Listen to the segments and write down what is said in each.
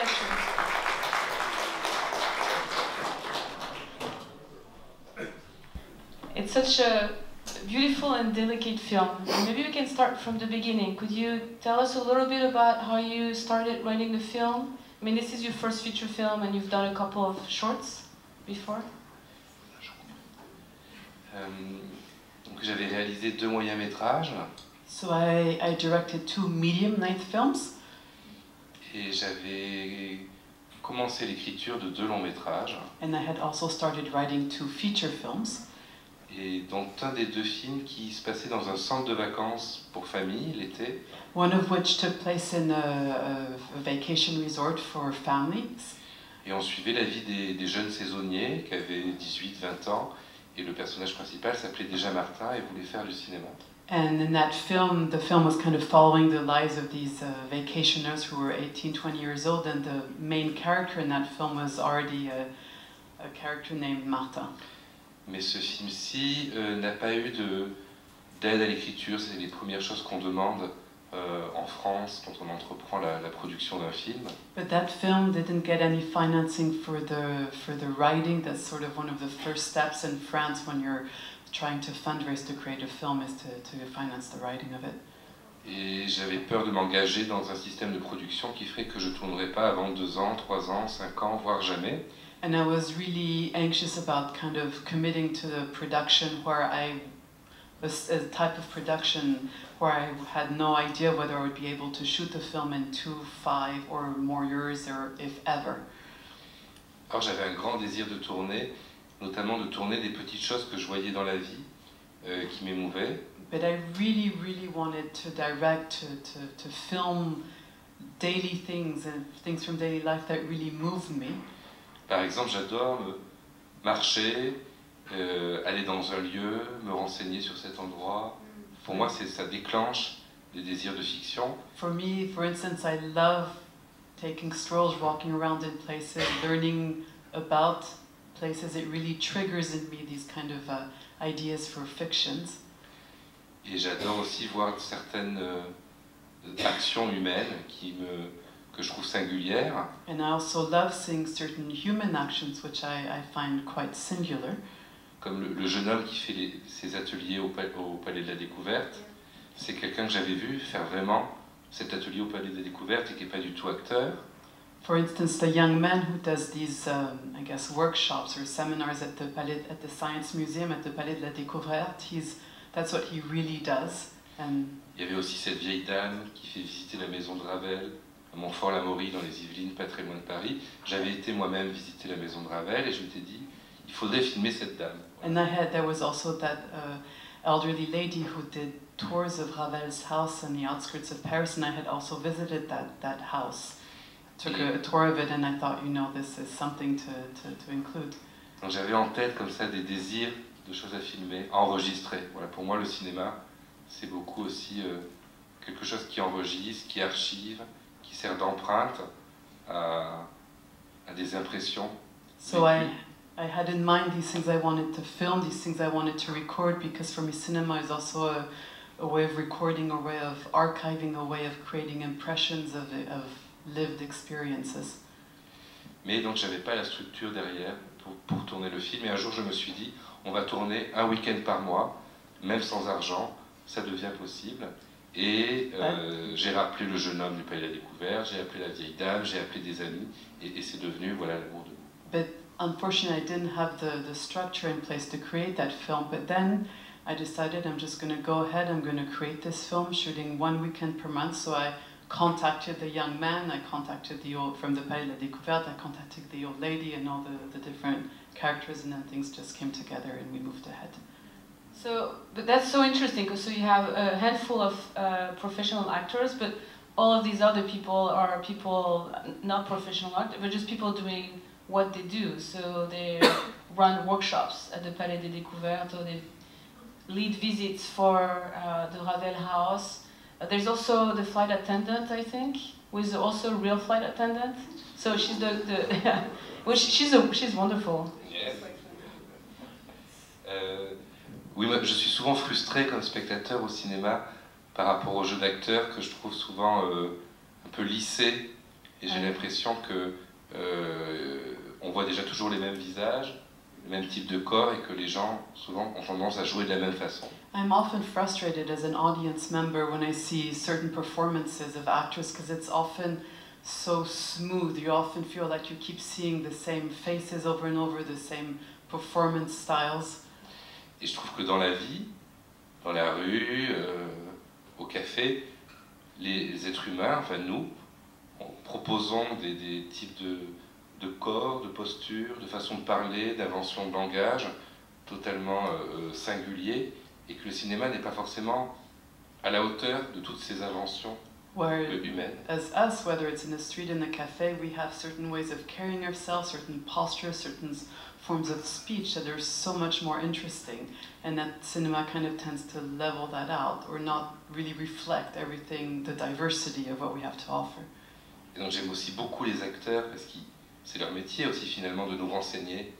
actually. It's such a beautiful and delicate film. Maybe we can start from the beginning. Could you tell us a little bit about how you started writing the film? I mean, this is your first feature film and you've done a couple of shorts before. Donc j'avais réalisé 2 moyens-métrages. So I directed 2 medium-length films. Et j'avais commencé l'écriture de 2 longs-métrages. And I had also started writing 2 feature films. Et dont un des 2 films qui se passait dans un centre de vacances pour famille l'été. One of which took place in a vacation resort for families. Et on suivait la vie des jeunes saisonniers qui avaient 18-20 ans. Et le personnage principal s'appelait déjà Martin et voulait faire du cinéma. And in that film, the film was kind of following the lives of these vacationers who were 18, 20 years old. And the main character in that film was already a character named Martin. Mais ce film-ci n'a pas eu d'aide à l'écriture. C'est les premières choses qu'on demande en France quand on entreprend la production d'un film. But that film didn't get any financing for the writing. That's sort of one of the first steps in France when you're trying to fundraise to create a film, is to finance the writing of it. Et j'avais peur de m'engager dans un système de production qui ferait que je ne tournerais pas avant 2 ans, 3 ans, 5 ans, voire jamais. And I was really anxious about kind of committing to the production where I was a type of production where I had no idea whether I would be able to shoot the film in 2, 5 or more years, or if ever. Alors j'avais un grand désir de tourner, notamment de tourner des petites choses que je voyais dans la vie, qui m'émouvaient. But I really, really wanted to direct, to film daily things and things from daily life that really moved me. Par exemple, j'adore marcher, aller dans un lieu, me renseigner sur cet endroit. Pour moi, ça déclenche des désirs de fiction. For me, for instance, I love taking strolls, walking around in places, learning about places. It really triggers in me these kind of ideas for fictions. Et j'adore aussi voir certaines actions humaines que je trouve singulières. And I also love seeing certain human actions which I find quite singular. Comme le jeune homme qui fait ses ateliers au Palais de la Découverte. C'est quelqu'un que j'avais vu faire vraiment cet atelier au Palais de la Découverte et qui n'est pas du tout acteur. For instance, the young man who does these, I guess, workshops or seminars at the Science Museum at the Palais de la Découverte, that's what he really does. And il y avait aussi cette vieille dame qui fait visiter la maison de Ravel à Montfort-l'Amaury dans les Yvelines, pas très loin de Paris. J'avais été moi-même visiter la maison de Ravel et je m'étais dit, il faudrait filmer cette dame. And there was also that elderly lady who did tours of Ravel's house on the outskirts of Paris, and I had also visited that house. Took a tour of it, and I thought, this is something to include. Donc j'avais en tête comme ça des désirs de choses à filmer, à enregistrer. Voilà, pour moi, le cinéma, c'est beaucoup aussi quelque chose qui enregistre, qui archive, qui sert d'empreinte à des impressions. So I had in mind these things I wanted to film, these things I wanted to record, because for me cinema is also a way of recording, a way of archiving, a way of creating impressions of lived experiences. Mais donc j'avais pas la structure derrière pour tourner le film, et un jour je me suis dit, on va tourner un week-end par mois, même sans argent, ça devient possible. Et j'ai rappelé le jeune homme du Palais de la Découverte, j'ai appelé la vieille dame, j'ai appelé des amis, et c'est devenu, voilà, l'amour de nous. But unfortunately, I didn't have the structure in place to create that film. But then I decided I'm just going to go ahead, I'm going to create this film, shooting 1 weekend per month. So I contacted the young man, I contacted from the Palais de la Découverte, I contacted the old lady and all the different characters, and then things just came together and we moved ahead. But that's so interesting, because you have a handful of professional actors, but all of these other people are people, not professional actors, but just people doing what they do. So they run workshops at the Palais des Découvertes, or they lead visits for the Ravel house. There's also the flight attendant, I think, who is also a real flight attendant. So she's well, she's wonderful. Yes. Oui, moi, je suis souvent frustré comme spectateur au cinéma par rapport au jeu d'acteurs que je trouve souvent un peu lissé Et j'ai l'impression que on voit déjà toujours les mêmes visages, le même type de corps, et que les gens souvent ont tendance à jouer de la même façon. I'm often frustrated as an audience member when I see certain performances of actors because it's often so smooth. You often feel like you keep seeing the same faces over and over, the same performance styles. Et je trouve que dans la vie, dans la rue, au café, les êtres humains, enfin nous, proposons des types de corps, de postures, de façon de parler, d'invention de langage totalement singuliers, et que le cinéma n'est pas forcément à la hauteur de toutes ces inventions humaines. As us, whether it's in the street, in the cafe, we have certain ways of carrying ourselves, certain postures, certain forms of speech that are so much more interesting, and that cinema kind of tends to level that out, or not really reflect everything, the diversity of what we have to offer. Et donc j'aime aussi beaucoup les acteurs, parce que c'est leur métier aussi finalement de nous renseigner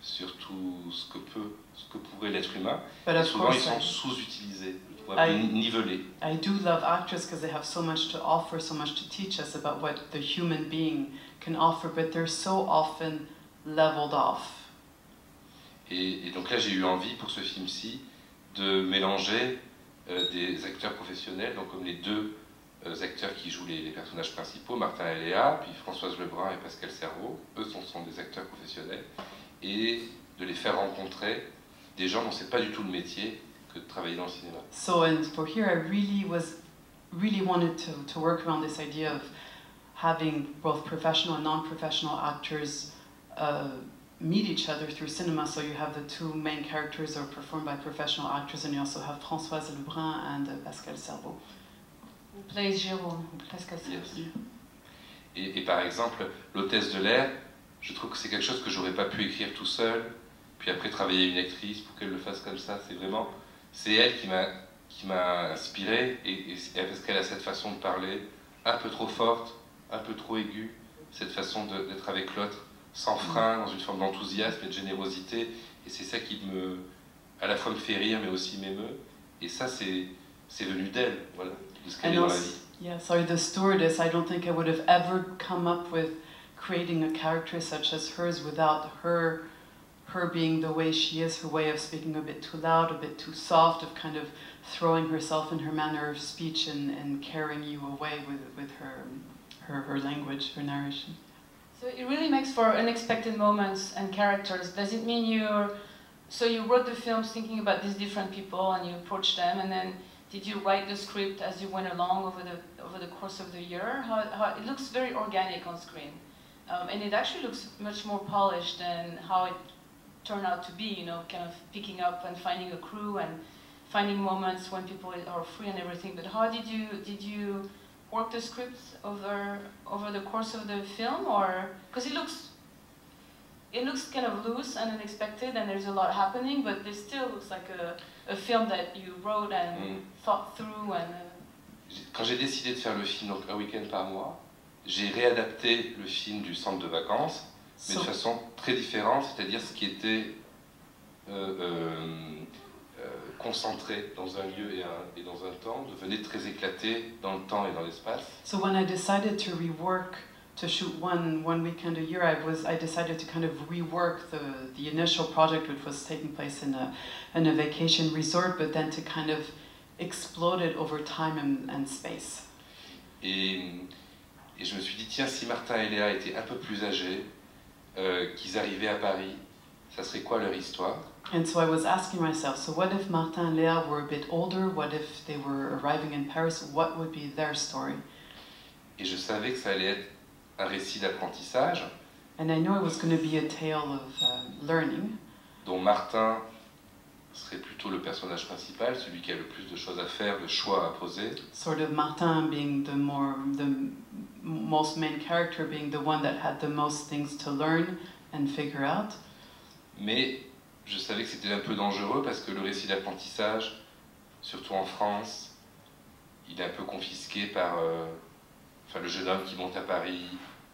sur tout ce que pourrait l'être humain. But Et of souvent ils course, sont sous-utilisés, I- nivelés. I do love actors because they have so much to offer, so much to teach us about what the human being can offer, but they're so often leveled off. Et donc là j'ai eu envie pour ce film-ci de mélanger des acteurs professionnels, donc comme les deux acteurs qui jouent les personnages principaux, Martin et Léa, puis Françoise Lebrun et Pascal Cerveau, eux sont des acteurs professionnels, et de les faire rencontrer des gens dont c'est pas du tout le métier que de travailler dans le cinéma. So, and for here, I really wanted to work around this idea of having both professional and non-professional actors meet each other through cinema. So you have the two main characters are performed by professional actors, and you also have Françoise Lebrun and Pascal Cerveau. Who plays Jérôme, Pascal Cerveau. Yes. Et par exemple, l'hôtesse de l'air, je trouve que c'est quelque chose que j'aurais pas pu écrire tout seul, puis après travailler une actrice pour qu'elle le fasse comme ça. C'est elle qui m'a inspiré, et parce qu'elle a cette façon de parler un peu trop forte, un peu trop aiguë, cette façon d'être avec l'autre, sans frein, dans une forme d'enthousiasme et de générosité, et c'est ça qui à la fois me fait rire, mais aussi m'émeut, et ça c'est venu d'elle, voilà, de ce qu'elle est dans la vie. Yeah, sorry, the stewardess, I don't think I would have ever come up with creating a character such as hers without her being the way she is, her way of speaking a bit too loud, a bit too soft, of kind of throwing herself in her manner of speech and carrying you away with her language, her narration. So it really makes for unexpected moments and characters. Does it mean so you wrote the films thinking about these different people and you approached them, and then did you write the script as you went along over the course of the year? How it looks very organic on screen, and it actually looks much more polished than how it turned out to be. You know, kind of picking up and finding a crew and finding moments when people are free and everything. But how did you work the script over the course of the film, or because it looks kind of loose and unexpected, and there's a lot happening, but it still looks like a film that you wrote and thought through. And quand j'ai décidé de faire le film, donc un week-end par mois, j'ai réadapté le film du centre de vacances, mais de façon très différente, c'est-à-dire ce qui était concentré dans un lieu et dans un temps devenait très éclaté dans le temps et dans l'espace. So when I decided to shoot one weekend a year, I decided to kind of rework the initial project, which was taking place in a vacation resort, but then to kind of explode it over time and space. Et je me suis dit, tiens, si Martin et Léa étaient un peu plus âgés, qu'ils arrivaient à Paris, ça serait quoi leur histoire? And so I was asking myself, so what if Martin and Léa were a bit older? What if they were arriving in Paris? What would be their story? Et je savais que ça allait être un récit d'apprentissage. And I knew it was going to be a tale of learning. Dont Martin serait plutôt le personnage principal, celui qui a le plus de choses à faire, de choix à poser. Sort of Martin being the most main character, being the one that had the most things to learn and figure out. Mais je savais que c'était un peu dangereux parce que le récit d'apprentissage, surtout en France, il est un peu confisqué par le jeune homme qui monte à Paris.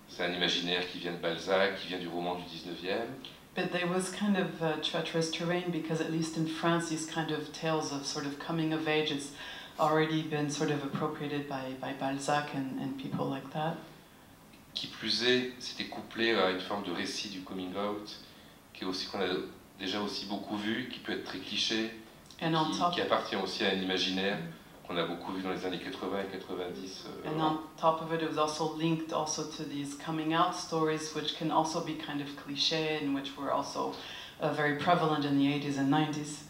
C'est un imaginaire qui vient de Balzac, qui vient du roman du 19e. But there was kind of treacherous terrain because at least in France, these kind of tales of sort of coming of age, it's already been sort of appropriated by Balzac and people like that. Qui plus est, c'était couplé à une forme de récit du coming out, qui est aussi qu'on a déjà aussi beaucoup vu, qui peut être très cliché, qui appartient aussi à un imaginaire qu'on a beaucoup vu dans les années 80 et 90. And on top of it, it was also linked also to these coming out stories, which can also be kind of cliché and which were also very prevalent in the 80s and 90s.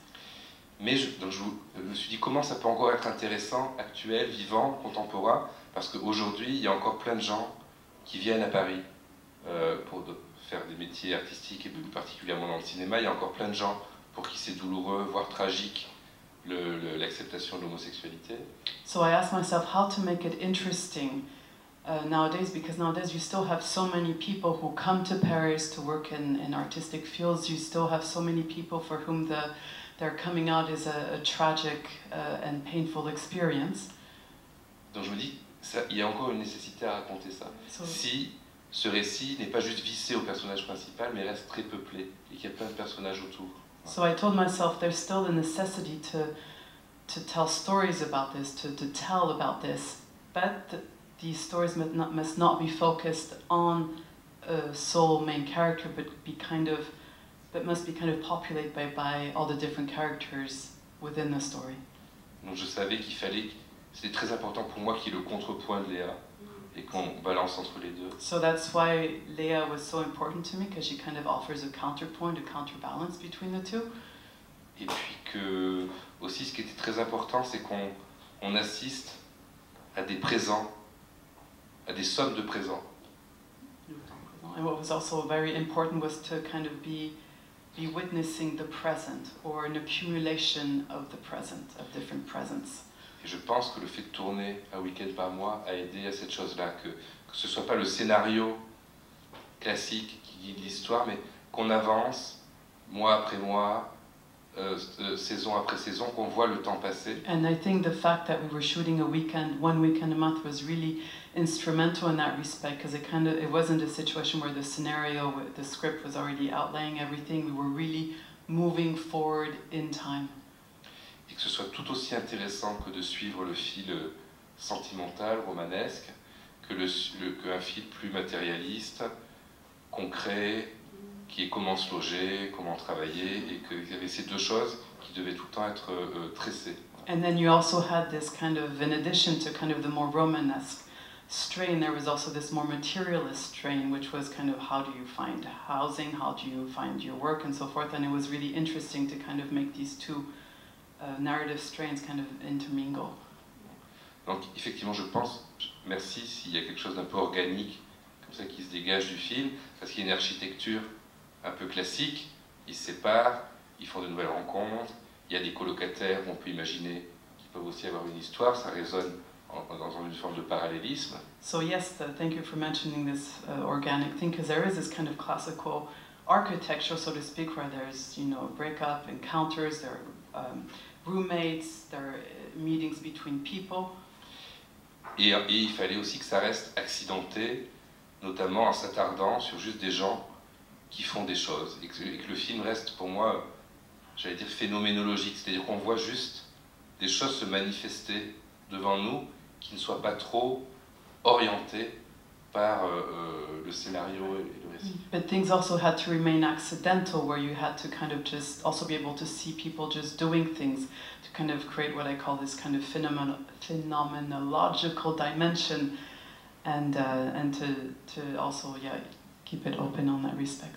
Mais donc je me suis dit comment ça peut encore être intéressant, actuel, vivant, contemporain, parce qu'aujourd'hui il y a encore plein de gens qui viennent à Paris pour faire des métiers artistiques et plus particulièrement dans le cinéma. Il y a encore plein de gens pour qui c'est douloureux, voire tragique, l'acceptation de l'homosexualité. So I asked myself how to make it interesting nowadays, because nowadays you still have so many people who come to Paris to work in artistic fields. You still have so many people for whom their coming out is a tragic and painful experience. Donc je me dis, il y a encore une nécessité à raconter ça. Si ce récit n'est pas juste vissé au personnage principal, mais reste très peuplé, et qu'il y a plein de personnages autour. So I told myself there's still the necessity to tell stories about this, to tell about this, but these stories must not be focused on a sole main character, but must be kind of populated by all the different characters within the story. Donc je savais qu'il fallait, c'était très important pour moi qu'il y ait le contrepoint de Léa, et qu'on balance entre les deux. So that's why Léa was so important to me, because she kind of offers a counterpoint, a counterbalance between the two. Et puis que, aussi ce qui était très important, c'est qu'on assiste à des présents, à des sommes de présents. And what was also very important was to kind of be witnessing the present, or an accumulation of the present, of different presents. Et je pense que le fait de tourner un week-end par mois a aidé à cette chose-là, que ce ne soit pas le scénario classique qui guide l'histoire, mais qu'on avance mois après mois, saison après saison, qu'on voit le temps passer. And I think the fact that we were shooting one weekend a month was really instrumental in that respect, because it wasn't a situation where the scenario, the script was already outlaying everything. We were really moving forward in time. Et que ce soit tout aussi intéressant que de suivre le fil sentimental, romanesque, qu'un fil plus matérialiste, concret, qui est comment se loger, comment travailler, et qu'il y avait ces deux choses qui devaient tout le temps être tressées. And then you also had this kind of, in addition to kind of the more Romanesque strain, there was also this more materialist strain, which was kind of how do you find housing, how do you find your work, and so forth. And it was really interesting to kind of make these two narrative strains kind of intermingle. Donc effectivement, je pense, merci s'il y a quelque chose d'un peu organique, comme ça, qui se dégage du film, parce qu'il y a une architecture un peu classique, ils se séparent, ils font de nouvelles rencontres, il y a des colocataires, on peut imaginer qu'ils peuvent aussi avoir une histoire, ça résonne dans une forme de parallélisme. So yes, thank you for mentioning this organic thing, because there is this kind of classical architecture, so to speak, where there's, breakup, encounters, there are roommates, there are meetings between people. Et il fallait aussi que ça reste accidenté, notamment en s'attardant sur juste des gens qui font des choses, et que le film reste pour moi, j'allais dire, phénoménologique, c'est-à-dire qu'on voit juste des choses se manifester devant nous qui ne soient pas trop orientées par le scénario et le récit. But things also had to remain accidental, where you had to kind of just also be able to see people just doing things to kind of create what I call this kind of phenomenological dimension, and to also keep it open on that respect.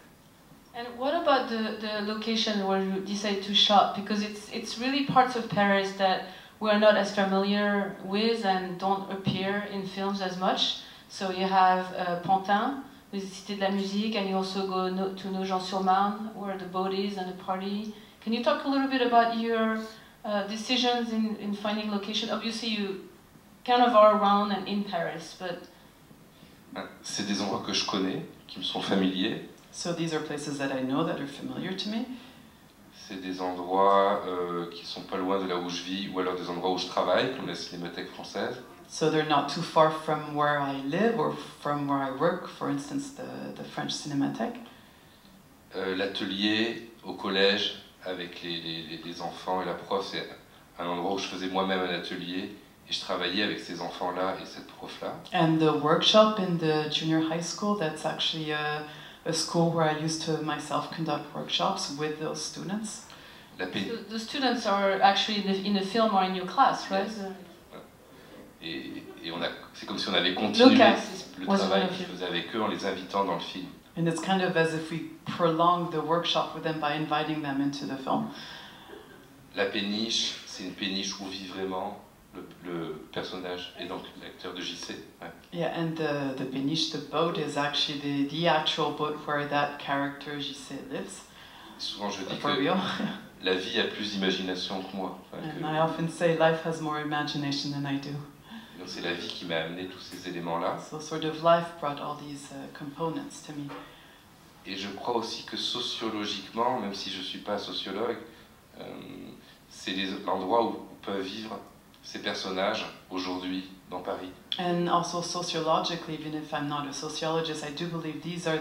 And what about the location where you decided to shot? Because it's really parts of Paris that we're not as familiar with and don't appear in films as much. So you have Pantin, with the Cité de la Musique, and you also go to Nogent-sur-Marne, where the boat is and the party. Can you talk a little bit about your decisions in finding location? Obviously you kind of are around and in Paris, but... C'est des endroits que je connais, qui me sont familiers. So these are places that I know, that are familiar to me. C'est des endroits qui sont pas loin de là où je vis, ou alors des endroits où je travaille, comme la Cinémathèque française. So they're not too far from where I live or from where I work, for instance, the French Cinémathèque. L'atelier au collège avec les enfants et la prof, c'est un endroit où je faisais moi-même un atelier et Et je travaillais avec ces enfants-là et cette prof-là. And the workshop in the junior high school, that's actually a school where I used to myself conduct workshops with those students. La pé- So the students are actually in the film or in your class, right? Et c'est comme si on avait continué Lucas le was travail one of qu'ils you. faisaient avec eux en les invitant dans le film. And it's kind of as if we prolonged the workshop with them by inviting them into the film. La péniche, c'est une péniche où vit vraiment le personnage et donc l'acteur de JC. Ouais. Yeah, and the Beniche, the boat, is actually the actual boat where that character, Giselle, lives. Souvent je dis For que real. la vie a plus d'imagination que moi. Enfin, And I often say life has more imagination than I do. donc c'est la vie qui m'a amené tous ces éléments-là. So sort of life brought all these components to me. Et je crois aussi que sociologiquement, même si je ne suis pas sociologue, c'est l'endroit où peuvent vivre ces personnages aujourd'hui dans Paris. And also sociologically, even if I'm not a sociologist, I do believe these are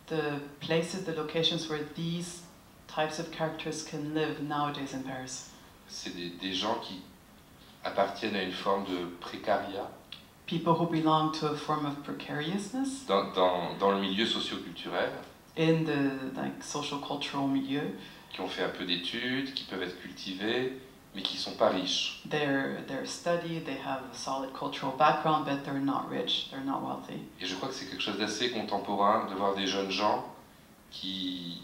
the places, the locations where these types of characters can live nowadays in Paris. C'est des gens qui appartiennent à une forme de précariat People who belong to a form of precariousness dans le milieu socioculturel, in the social cultural milieu. qui ont fait un peu d'études, qui peuvent être cultivés, mais qui ne sont pas riches. They're studied, they have a solid cultural background, but they're not rich, they're not wealthy. Et je crois que c'est quelque chose d'assez contemporain de voir des jeunes gens qui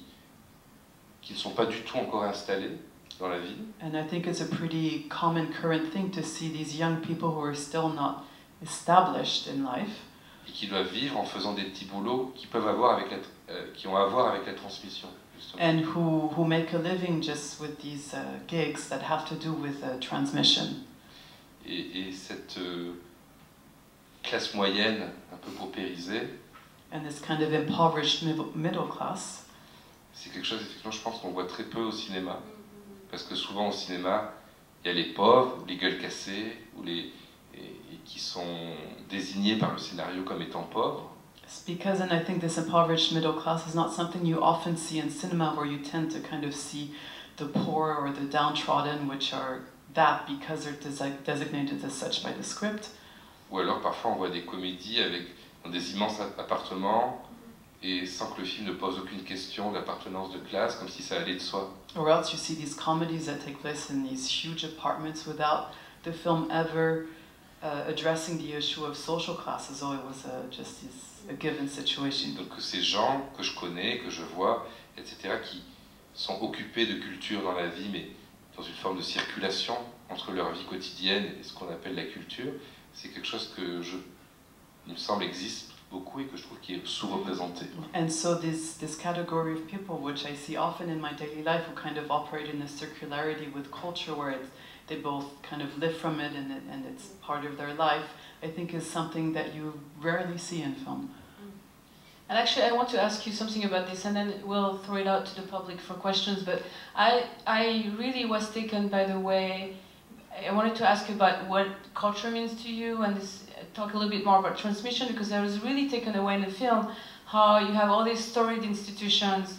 ne sont pas du tout encore installés dans la vie, And I think it's a pretty common current thing to see these young people who are still not established in life et qui doivent vivre en faisant des petits boulots qui peuvent avoir avec qui ont à voir avec la transmission, justement. and who make a living just with these gigs that have to do with transmission. Et cette classe moyenne un peu paupérisée, And this kind of impoverished middle class, c'est quelque chose, effectivement, je pense qu'on voit très peu au cinéma. Parce que souvent au cinéma, il y a les pauvres, ou les gueules cassées, ou et qui sont désignés par le scénario comme étant pauvres. it's because, and I think this impoverished middle class is not something you often see in cinema, where you tend to kind of see the poor or the downtrodden, which are that because they're designated as such by the script. Ou alors parfois on voit des comédies dans des immenses appartements et sans que le film ne pose aucune question d'appartenance de classe, comme si ça allait de soi. Or else you see these comedies that take place in these huge apartments without the film ever addressing the issue of social class, as though it was just a given situation. Donc ces gens que je connais, que je vois, etc., qui sont occupés de culture dans la vie, mais dans une forme de circulation entre leur vie quotidienne et ce qu'on appelle la culture, c'est quelque chose que il me semble existe beaucoup et que je trouve qui est sous-représenté. And so this category of people, which I see often in my daily life, who kind of operate in a circularity with culture, where they both kind of live from it and it's part of their life, I think is something that you rarely see in film. And actually, I want to ask you something about this, and then we'll throw it out to the public for questions. But I really was taken by the way. I wanted to ask you about what culture means to you, and talk a little bit more about transmission, because I was really taken away in the film how you have all these storied institutions,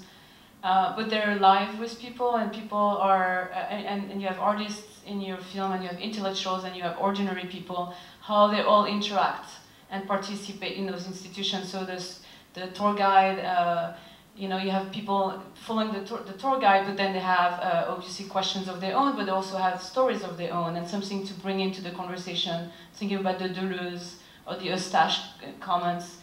but they're live with people, and people are, and you have artists in your film, and you have intellectuals, and you have ordinary people, how they all interact and participate in those institutions. So there's the tour guide, you know, you have people following the tour guide, but then they have obviously questions of their own, but they also have stories of their own and something to bring into the conversation, thinking about the Deleuze or the Eustache comments,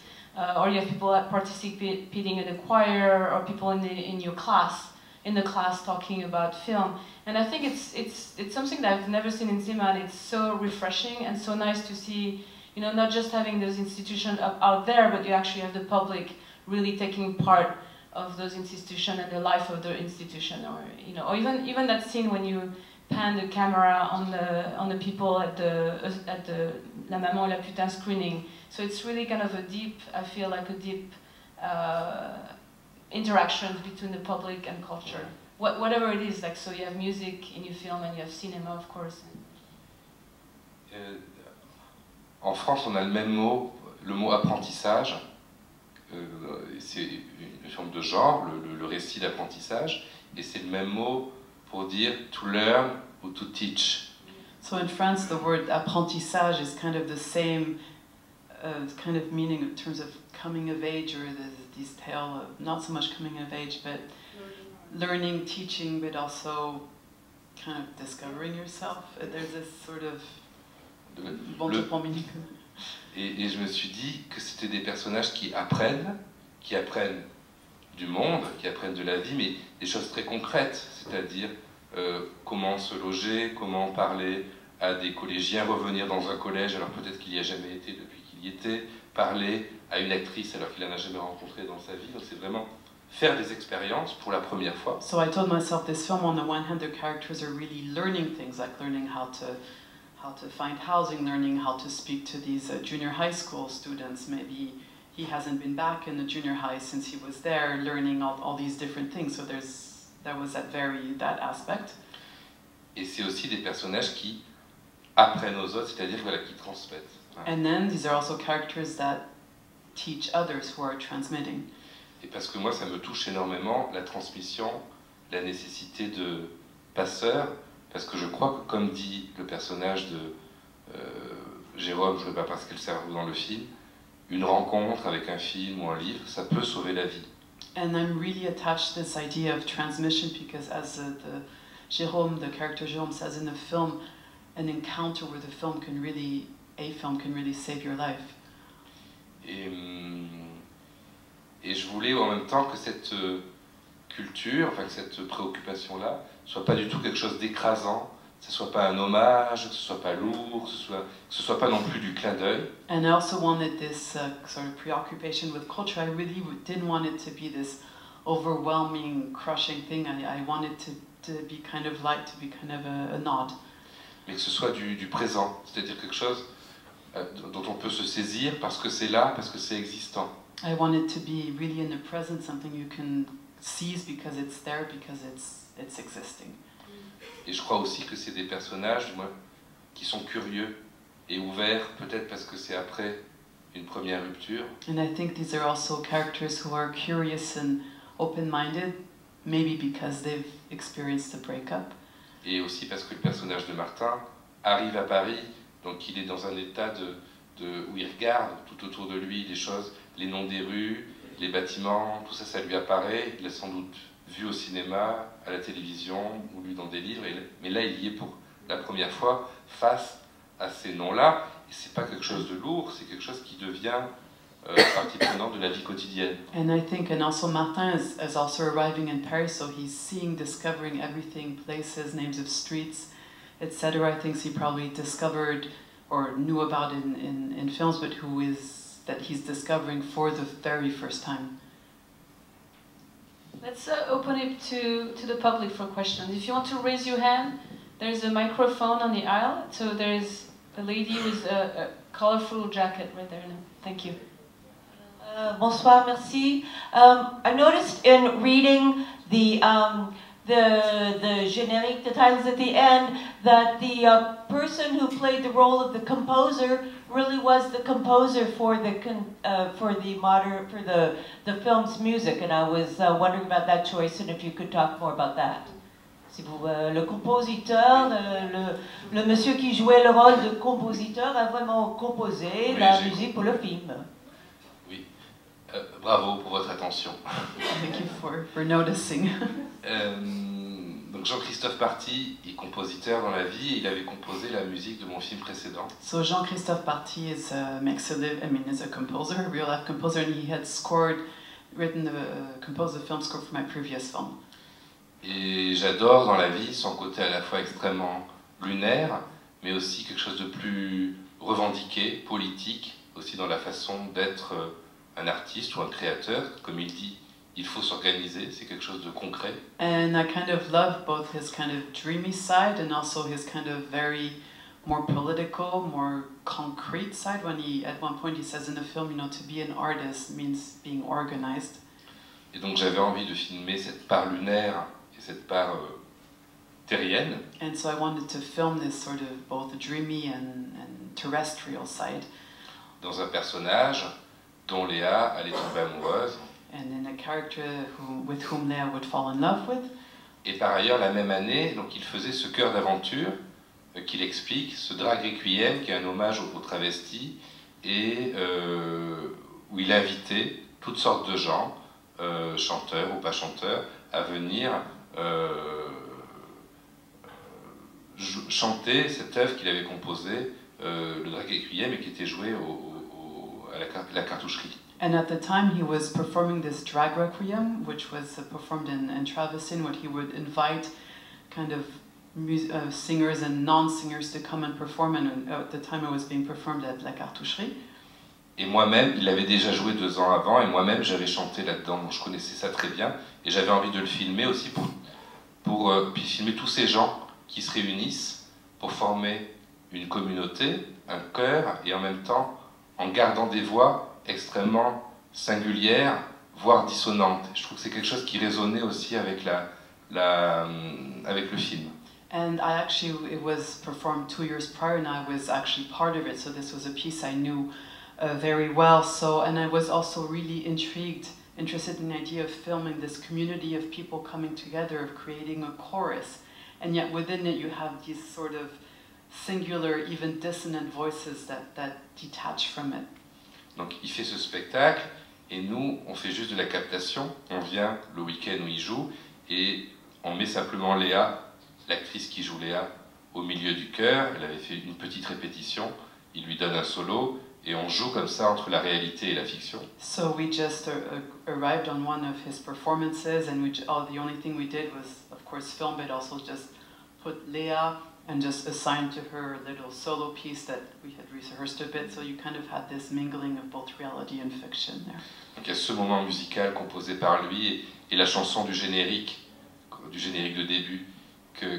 or you have people participating in the choir, or people in your class, in the class talking about film. And I think it's something that I've never seen in cinema, and it's so refreshing and so nice to see, you know, not just having those institutions out there, but you actually have the public really taking part of those institutions and the life of the institution, or you know, or even that scene when you pan the camera on the people at the La Maman et la Putain screening. So it's really kind of a deep, I feel like a deep interaction between the public and culture. Whatever it is, like, so you have music in your film and you have cinema, of course. En France, on a le même mot, le mot apprentissage. C'est une forme de genre, le récit d'apprentissage, et c'est le même mot pour dire to learn ou to teach. So in France, the word apprentissage is kind of the same kind of meaning in terms of coming of age, or this tale of not so much coming of age, but learning, teaching, but also kind of discovering yourself. There's this sort of et je me suis dit que c'était des personnages qui apprennent du monde, qui apprennent de la vie, mais des choses très concrètes, c'est-à-dire comment se loger, comment parler à des collégiens, revenir dans un collège alors peut-être qu'il n'y a jamais été depuis qu'il y était, parler à une actrice alors qu'il n'en a jamais rencontré dans sa vie. Donc c'est vraiment faire des expériences pour la première fois. So I told myself this film, on the one hand, the characters are really learning things, like learning how to find housing, learning how to speak to these junior high school students. Maybe he hasn't been back in the junior high since he was there, learning all these different things. So there was that aspect. Et c'est aussi des personnages qui apprennent aux autres, c'est-à-dire voilà, qui transmettent. And then these are also characters that teach others who are transmitting. Et parce que moi, ça me touche énormément, la transmission, la nécessité de passeur, parce que je crois que, comme dit le personnage de Jérôme, joué par Pascal Servoux dans le film, une rencontre avec un film ou un livre, ça peut sauver la vie. And I'm really attached to this idea of transmission because, as Jérôme, the character Jérôme says in the film, an encounter with a film can really save your life. Et je voulais en même temps que cette culture, enfin que cette préoccupation-là, soit pas du tout quelque chose d'écrasant, que ce soit pas un hommage, que ce soit pas lourd, que ce soit pas non plus du clin d'œil. And I also wanted this sort of preoccupation with culture. I really didn't want it to be this overwhelming, crushing thing. I wanted to be kind of light, to be kind of a nod. Mais que ce soit du présent, c'est-à-dire quelque chose dont on peut se saisir parce que c'est là, parce que c'est existant. I want it to be really in the present, something you can seize because it's there, because it's existing. Et je crois aussi que c'est des personnages qui sont curieux et ouverts, peut-être parce que c'est après une première rupture. And I think these are also characters who are curious and open-minded, maybe because they've experienced a breakup. Et aussi parce que le personnage de Martin arrive à Paris, donc il est dans un état où il regarde tout autour de lui les choses, les noms des rues, les bâtiments, tout ça, ça lui apparaît. Il l'a sans doute vu au cinéma, à la télévision, ou lu dans des livres, mais là il y est pour la première fois face à ces noms-là, et c'est pas quelque chose de lourd, c'est quelque chose qui devient partie prenante de la vie quotidienne. And I think, and also Martin is also arriving in Paris, so he's seeing, discovering everything, places, names of streets, etc. I think he probably discovered or knew about in films, but that he's discovering for the very first time. Let's open it to the public for questions. If you want to raise your hand, there's a microphone on the aisle. So there's a lady with a colorful jacket right there. Thank you. Bonsoir, merci. I noticed in reading the generic, the titles at the end, that the person who played the role of the composer really was the composer for the film's music, and I was wondering about that choice and if you could talk more about that. Si vous, le compositeur, le monsieur qui jouait le rôle de compositeur a vraiment composé la musique pour le film. Oui, bravo pour votre attention. Thank you for noticing. Donc Jean-Christophe Party est compositeur dans la vie et il avait composé la musique de mon film précédent. So Jean-Christophe Party is a composer, a real life composer, and he had composed the film score for my previous film. Et j'adore dans la vie son côté à la fois extrêmement lunaire, mais aussi quelque chose de plus revendiqué, politique, aussi dans la façon d'être un artiste ou un créateur, comme il dit. Il faut s'organiser, c'est quelque chose de concret. And I kind of love both his kind of dreamy side and also his kind of very more political, more concrete side. When at one point he says in the film, to be an artist means being organized. Et donc j'avais envie de filmer cette part lunaire et cette part terrienne. And so I wanted to film this sort of both dreamy and terrestrial side. Dans un personnage dont Léa allait tomber amoureuse. And in a character with whom Léa would fall in love with. Et par ailleurs, la même année, donc il faisait ce cœur d'aventure qu'il explique, ce drag requiem qui est un hommage aux travestis et où il a invité toutes sortes de gens, chanteurs ou pas chanteurs, à venir chanter cette œuvre qu'il avait composée, le drag requiem, et qui était joué à la cartoucherie. And at the time he was performing this drag requiem, which was performed in Travestin, what he would invite kind of singers and non-singers to come and perform, and at the time it was being performed at la cartoucherie. Et moi-même, il l'avait déjà joué 2 ans avant, et moi-même j'avais chanté là-dedans, donc je connaissais ça très bien, et j'avais envie de le filmer aussi pour puis filmer tous ces gens qui se réunissent pour former une communauté, un chœur, et en même temps en gardant des voix extrêmement singulières, voire dissonantes. Je trouve que c'est quelque chose qui résonnait aussi avec, avec le film. And it was performed 2 years prior, and I was actually part of it, so this was a piece I knew very well. So, and I was also really interested in the idea of filming this community of people coming together, of creating a chorus, and yet within it you have these sort of singular, even dissonant voices that detach from it. Donc il fait ce spectacle, et nous, on fait juste de la captation, on vient le week-end où il joue, et on met simplement Léa, l'actrice qui joue Léa, au milieu du chœur. Elle avait fait une petite répétition, il lui donne un solo, et on joue comme ça entre la réalité et la fiction. So we just arrived on one of his performances, and the only thing we did was, of course, film it, also just put Léa and just assigned to her a little solo piece that we had rehearsed a bit, so you kind of had this mingling of both reality and fiction there. Donc il y a ce moment musical composé par lui, et la chanson du générique de début,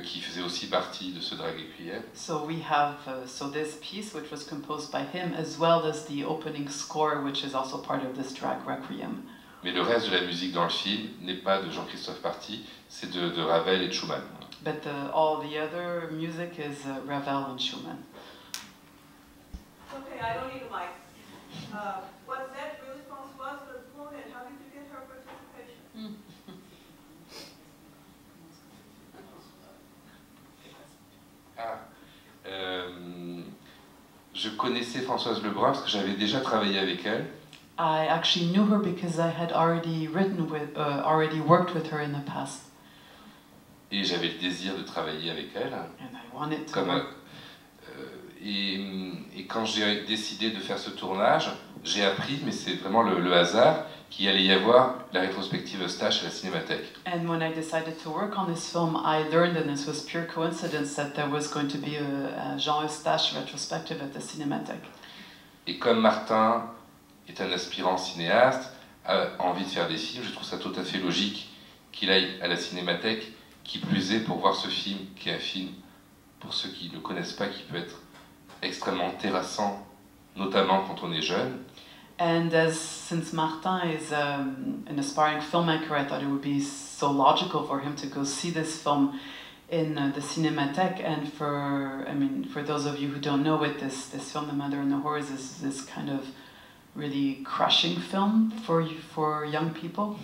qui faisait aussi partie de ce drag requiem. So we have this piece which was composed by him, as well as the opening score, which is also part of this drag requiem. Mais le reste de la musique dans le film n'est pas de Jean-Christophe Party, c'est de Ravel et de Schumann. But all the other music is Ravel and Schumann. Okay, I don't need a mic. Was that really Françoise Lebrun, and how did you get her participation? Je connaissais Françoise Lebrun parce que j'avais déjà travaillé avec elle. I actually knew her because I had already worked with her in the past. Et j'avais le désir de travailler avec elle. And I wanted to work. Et quand j'ai décidé de faire ce tournage, j'ai appris, mais c'est vraiment le hasard, qu'il allait y avoir la rétrospective Eustache à la Cinémathèque. And when I decided to work on this film, I learned, and this was pure coincidence, that there was going to be a Jean Eustache retrospective at the Cinémathèque. Et comme Martin est un aspirant cinéaste, a envie de faire des films, je trouve ça tout à fait logique qu'il aille à la Cinémathèque, qui plus est pour voir ce film, qui est un film, pour ceux qui ne le connaissent pas, qui peut être extrêmement terrassant, notamment quand on est jeune. And since Martin is an aspiring filmmaker, I thought it would be so logical for him to go see this film in the Cinémathèque. And for those of you who don't know it, this film, The Mother and the Horrors, is this kind of really crushing film for young people.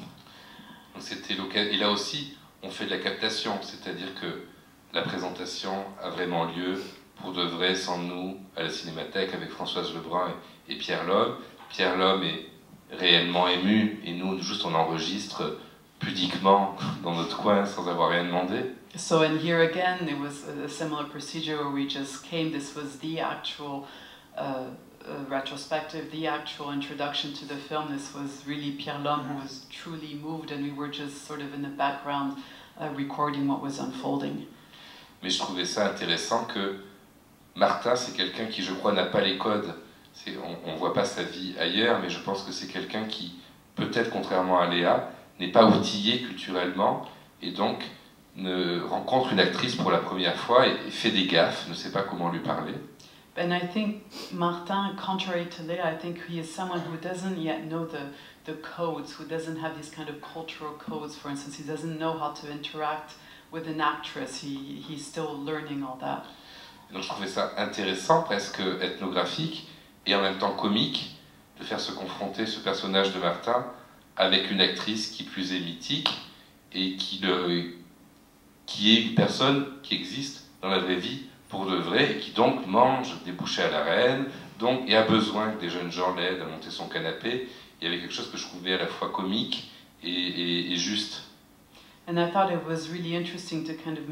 C'était l'occasion. Et là aussi, on fait de la captation, c'est-à-dire que la présentation a vraiment lieu pour de vrai, sans nous, à la Cinémathèque, avec Françoise Lebrun et Pierre Lhomme. Pierre Lhomme est réellement ému, et nous, juste, on enregistre pudiquement dans notre coin sans avoir rien demandé. So, and here again, it was a similar procedure where we just came. This was the actual retrospective, the actual introduction to the film. This was really Pierre Lhomme who was truly moved, and we were just sort of in the background recording what was unfolding. Mais je trouvais ça intéressant que Martin, c'est quelqu'un qui, je crois, n'a pas les codes. On ne voit pas sa vie ailleurs, mais je pense que c'est quelqu'un qui, peut-être contrairement à Léa, n'est pas outillé culturellement, et donc rencontre une actrice pour la première fois et fait des gaffes, ne sait pas comment lui parler. And I think Martin, contrary to Léa, I think he is someone who doesn't yet know the codes, who doesn't have these kind of cultural codes. For instance, he doesn't know how to interact with an actress. He's still learning all that. Donc je trouvais ça intéressant, presque ethnographique, et en même temps comique, de faire se confronter ce personnage de Martin avec une actrice qui plus est mythique, et qui est une personne qui existe dans la vraie vie pour de vrai et qui donc mange des bouchées à la reine, donc, et a besoin que des jeunes gens l'aident à monter son canapé. Il y avait quelque chose que je trouvais à la fois comique et juste. And I thought it was really interesting to kind of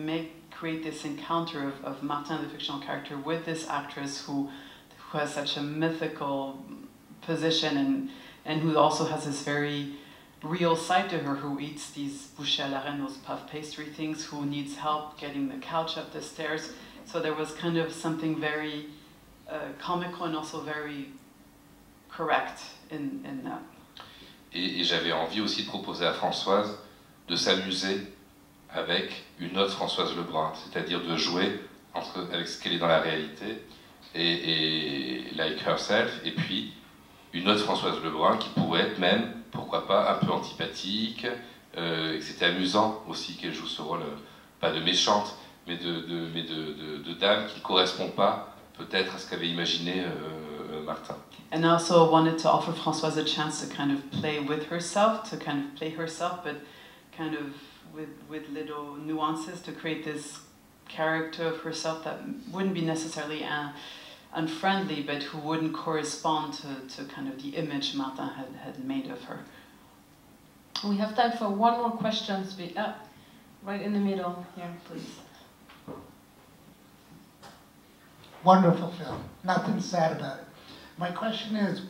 create this encounter of Martin, the fictional character, with this actress who has such a mythical position and who also has this very real side to her, who eats these bouchées à la reine, those puff pastry things, who needs help getting the couch up the stairs. So there was kind of something very comical and also very correct in that. Et j'avais envie aussi de proposer à Françoise de s'amuser avec une autre Françoise Lebrun, c'est-à-dire de jouer avec ce qu'elle est dans la réalité et like herself, et puis une autre Françoise Lebrun qui pourrait être même, pourquoi pas, un peu antipathique, et que c'était amusant aussi qu'elle joue ce rôle, pas de méchante, mais de dame qui ne correspond pas peut-être à ce qu'avait imaginé Martin. And I also wanted to offer Françoise a chance to kind of play with herself, to kind of play herself, but kind of with little nuances to create this character of herself that wouldn't be necessarily unfriendly, but who wouldn't correspond to kind of the image Martin had made of her. We have time for one more question. Right in the middle here, please. Wonderful film. Nothing sad about it. My question is,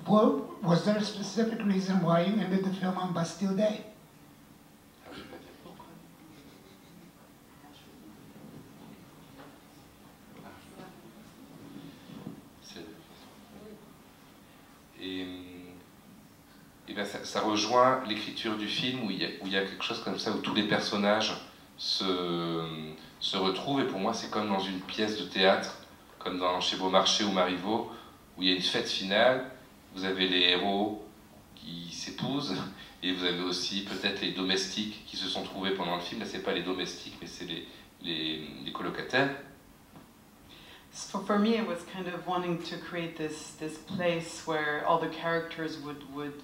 was there a specific reason why you ended the film on Bastille Day? Et bien ça rejoint l'écriture du film où il y a quelque chose comme ça, où tous les personnages se retrouvent, et pour moi c'est comme dans une pièce de théâtre, comme chez Beaumarchais ou Marivaux, où il y a une fête finale, vous avez les héros qui s'épousent, et vous avez aussi peut-être les domestiques qui se sont trouvés pendant le film. Là c'est pas les domestiques, mais c'est les colocataires. So for me, it was kind of wanting to create this place where all the characters would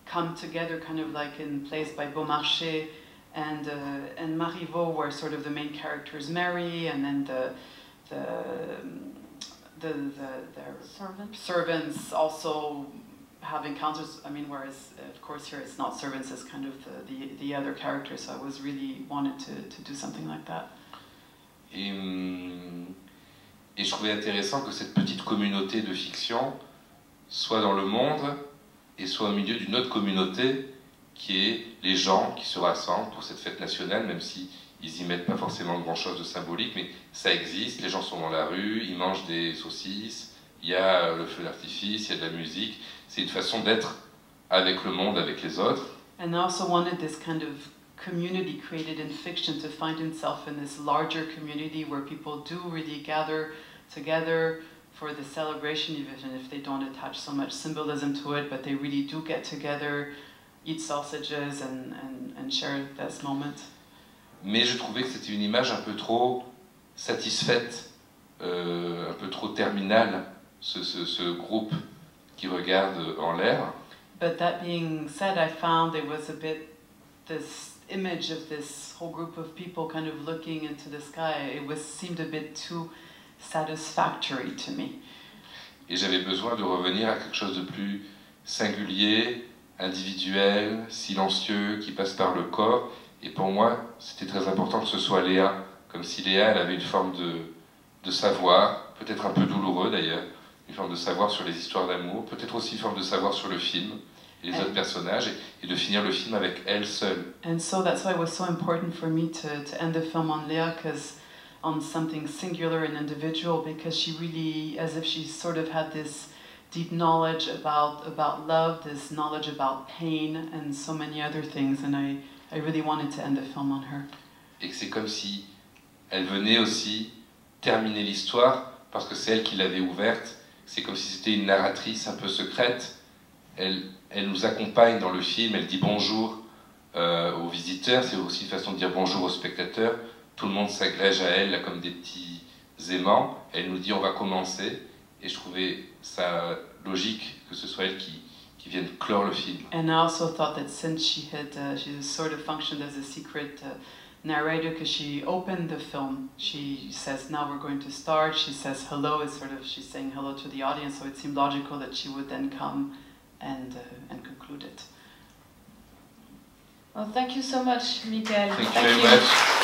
come together, kind of like in plays by Beaumarchais and Marivaux, where sort of the main characters marry, and then their servants also have encounters. I mean, whereas of course here it's not servants, it's kind of the other characters. So I was really wanted to do something like that. Et je trouvais intéressant que cette petite communauté de fiction soit dans le monde et soit au milieu d'une autre communauté qui est les gens qui se rassemblent pour cette fête nationale, même si ils y mettent pas forcément grand-chose de symbolique, mais ça existe, les gens sont dans la rue, ils mangent des saucisses, il y a le feu d'artifice, il y a de la musique, c'est une façon d'être avec le monde, avec les autres. And I also wanted this kind of community created in fiction to find himself in this larger community where people do really gather together for the celebration, even if they don't attach so much symbolism to it, but they really do get together, eat sausages and share this moment. Mais je trouvais que c'était une image un peu trop satisfaite, un peu trop terminale, ce groupe qui regarde en l'air. But that being said, I found there was a bit this image of this whole group of people kind of looking into the sky. It seemed a bit too satisfactory to me. Et j'avais besoin de revenir à quelque chose de plus singulier, individuel, silencieux, qui passe par le corps. Et pour moi, c'était très important que ce soit Léa, comme si Léa, elle avait une forme de savoir, peut-être un peu douloureux d'ailleurs, une forme de savoir sur les histoires d'amour, peut-être aussi une forme de savoir sur le film et les autres personnages, et de finir le film avec elle seule. And so that's why it was so important for me to end the film on Léa, on something singular and individual, because she really, as if she sort of had this deep knowledge about love, this knowledge about pain, and so many other things, and I really wanted to end the film on her. Et que c'est comme si elle venait aussi terminer l'histoire, parce que c'est elle qui l'avait ouverte, c'est comme si c'était une narratrice un peu secrète. Elle nous accompagne dans le film, elle dit bonjour aux visiteurs, c'est aussi une façon de dire bonjour aux spectateurs. Tout le monde s'agrège à elle là, comme des petits aimants. Elle nous dit on va commencer, et je trouvais ça logique que ce soit elle qui vienne clore le film. And I also thought that since she sort of functioned as a secret narrator because she opened the film. She says, now we're going to start. She says hello. It's sort of, she's saying hello to the audience, so it seemed logical that she would then come and conclude it. Well, thank you so much, Michael. Thank you very much.